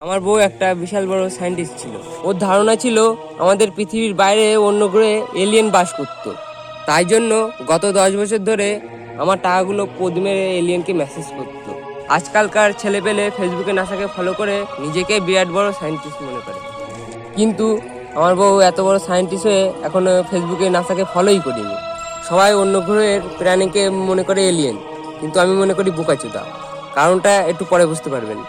আমার বউ একটা বিশাল বড় সায়েন্টিস্ট ছিল। ওর ধারণা ছিল আমাদের পৃথিবীর বাইরে অন্য গ্রহে এলিয়েন বাস করত। তাই জন্য গত 10 বছর ধরে আমার টাকাগুলো কোড মেরে এলিয়েনকে মেসেজ করত। আজকালকার ছেলেপেলে ফেসবুকে নাসাকে ফলো করে নিজেকে বিরাট বড় সায়েন্টিস্ট মনে করে, কিন্তু আমার বউ এত বড় সায়েন্টিস্ট হয়ে এখনো ফেসবুকে নাসাকে ফলোই করিনি। সবাই অন্য গ্রহের প্রাণীকে মনে করে এলিয়েন, কিন্তু আমি মনে করি বোকাচোদা। কারণটা একটু পরে বুঝতে পারবেন।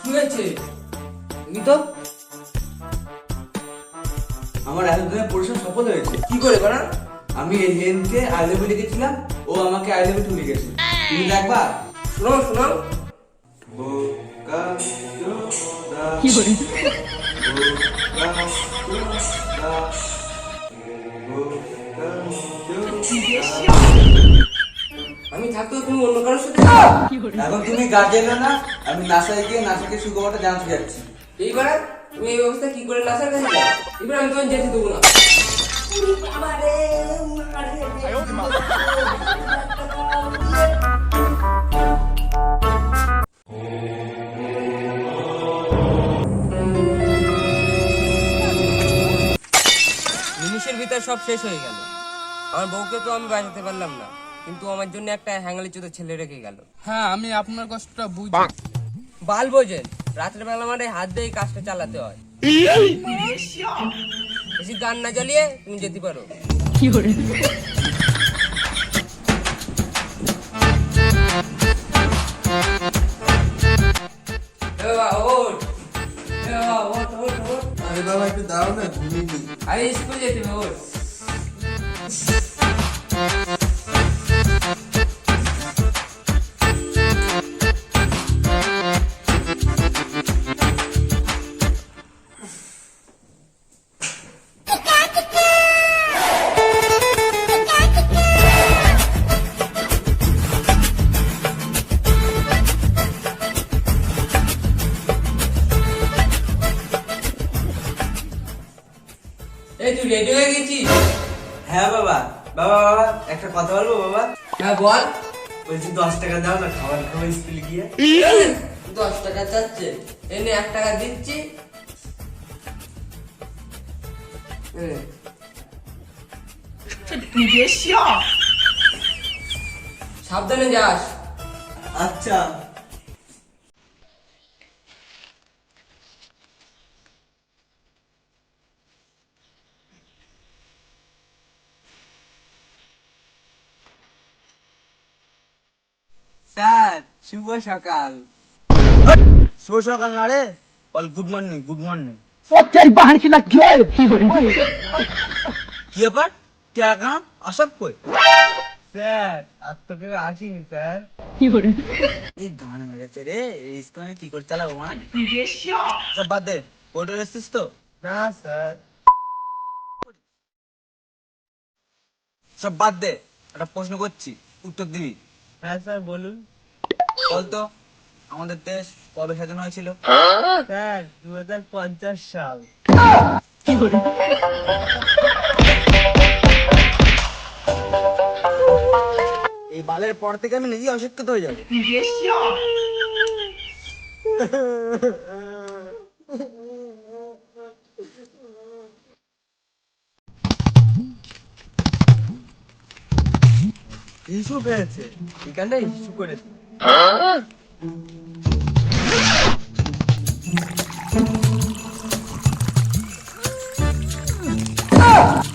কি হয়েছে তো? আমার এতদিনের পরিশ্রম সফল হয়েছে। কি করে করা? আমি এলিয়েনকে আই লাভ ইউ লিখেছিলাম, ও আমাকে আই লাভ ইউ লিখেছে। তুমি দেখবা? শোনাও শোনাও। কি করে? আমি থাকতেও তুমি অন্য কারোর সাথে? এখন তুমি গার্জেন না, আমি নাসায় গিয়ে নাসাকে সুখবরটা জানাতে যাচ্ছি। এইবার তুমি এই অবস্থা কি করে নাসার কাছে যাও? এবার আমি তোমার যেতে দেবো না। নিমিষের ভিতর সব শেষ হয়ে গেল। আমার বউকে তো আমি বাঁচাতে পারলাম না, কিন্তু আমার জন্য একটা হ্যাঙ্গালি চোদা ছেলে রেখে গেল। হ্যাঁ, আমি আপনার কষ্টটা বুঝি। বাল বোঝেন, রাত্রে বেলা মানে হাত দিয়ে কাজটা চালাতে হয়। বেশি গান না জ্বালিয়ে তুমি যেতে পারো। কি করে? আরে বাবা একটু দাঁড়াও না, ঘুমিয়ে নি। আরে স্কুল যেতে হবে ওর। এই তুই রেডি হয়ে গেছিস? হ্যাঁ বাবা। বাবা বাবা একটা কথা বলবো বাবা? হ্যাঁ বল। বলছি 10 টাকা দাও না, খাবার খাবো স্কুলে গিয়ে। 10 টাকা চাচ্ছে, এনে 1 টাকা দিচ্ছি। সাবধানে যাস। আচ্ছা। স্যার শুভ সকাল। শুভ সকাল না রে, বল গুড মর্নিং। Good morning. কি ব্যাপার? টাকা আসব কই? স্যার আজ তো কেউ আসেনি স্যার। কি করে? এই গান মেরেছে রে, স্কুলে কি করে চালাবো মা? সব বাদ দে, পড়ে এসেছিস তো? না স্যার। সব বাদ দে, একটা প্রশ্ন করছি, উত্তর দিবি। হ্যাঁ স্যার বলুন। বলতো আমাদের দেশ কবে স্বাধীন হয়েছিল? স্যার 2050 সাল। কি করে? এই বালের পর থেকে আমি নিজেই অশিক্ষিত হয়ে যাবো। ইস্যু পেয়েছে, এখানটা ইস্যু করেছে।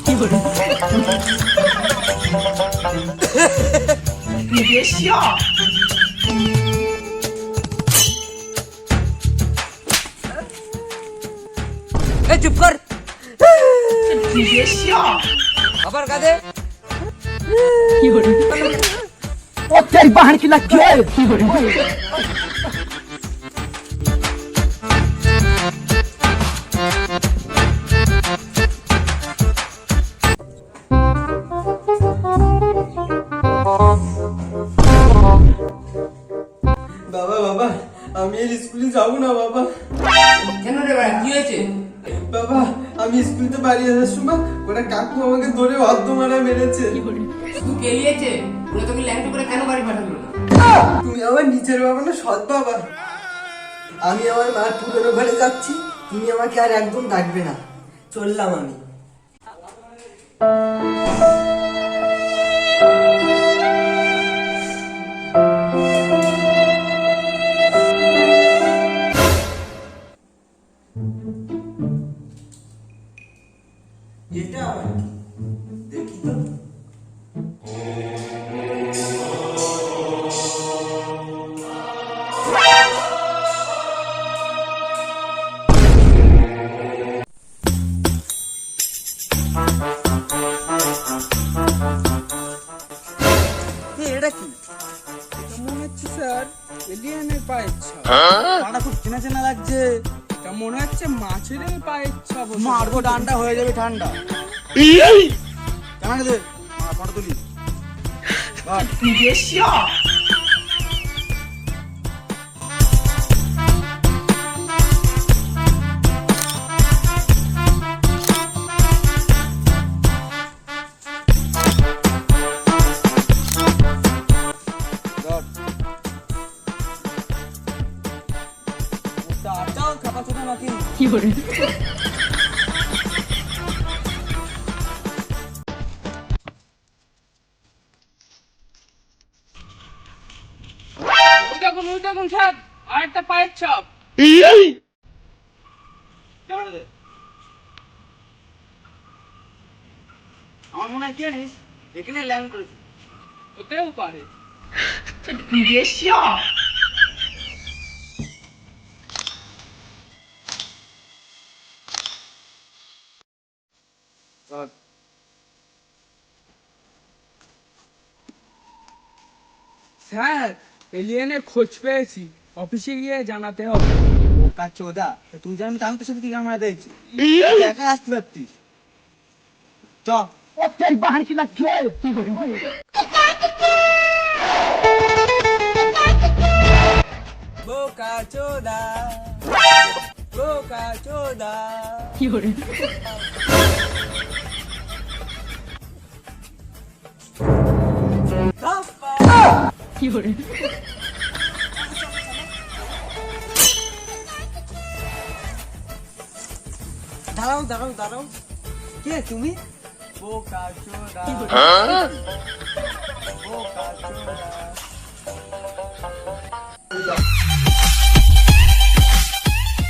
কি করে? এই চুপ কর। আবার কাঁদে। কি করে? কি করে? বাবা বাবা আমি এই স্কুলে যাবো না বাবা। কেন রে ভাই, কি হয়েছে? বাবা আমি স্কুলতে বাড়ি আসার সময় ওরা কাকু আমাকে ধরে অর্ধমারা মেরেছে। শুধু কেলিয়েছে, ওরা তোকে ল্যাংটো করে কেন বাড়ি পাঠালো না? তুমি আমার নিজের বাবা না, সৎ বাবা। আমি আমার মার পুরনো ঘরে যাচ্ছি, তুমি আমাকে আর একদম ডাকবে না। চললাম আমি। এটা আবার কি? দেখি তো। এটা কি? মনে হচ্ছে স্যার এলিয়েনের পায়ের ছাপ। পাটা খুব চেনা চেনা লাগছে। এটা মনে হচ্ছে মাছের পায়ের ছাপ। মারবো ডান্ডা হয়ে যাবে ঠান্ডা। কেমন দে ফটো তুলি। কি করে? ওই দেখুন স্যার, আরেকটা পায়ের ছাপ। আমার মনে হয় কি জানিস, এখানে ল্যান্ড করেছে। হতেও পারে। স্যার এলিয়েনের খোঁজ পেয়েছি, অফিসে গিয়ে জানাতে হবে। বোকা চোদা, তুই জানিস আমি তোর সাথে কি ক্যামেরা দেখছি? একা আসতে পারতিস। চ বোকা চোদা, বোকা চোদা। কি করে? কি করে? দাঁড়াও দাঁড়াও দাঁড়াও, কে তুমি? বোকা চোদা, কি করে? বোকা চোদা।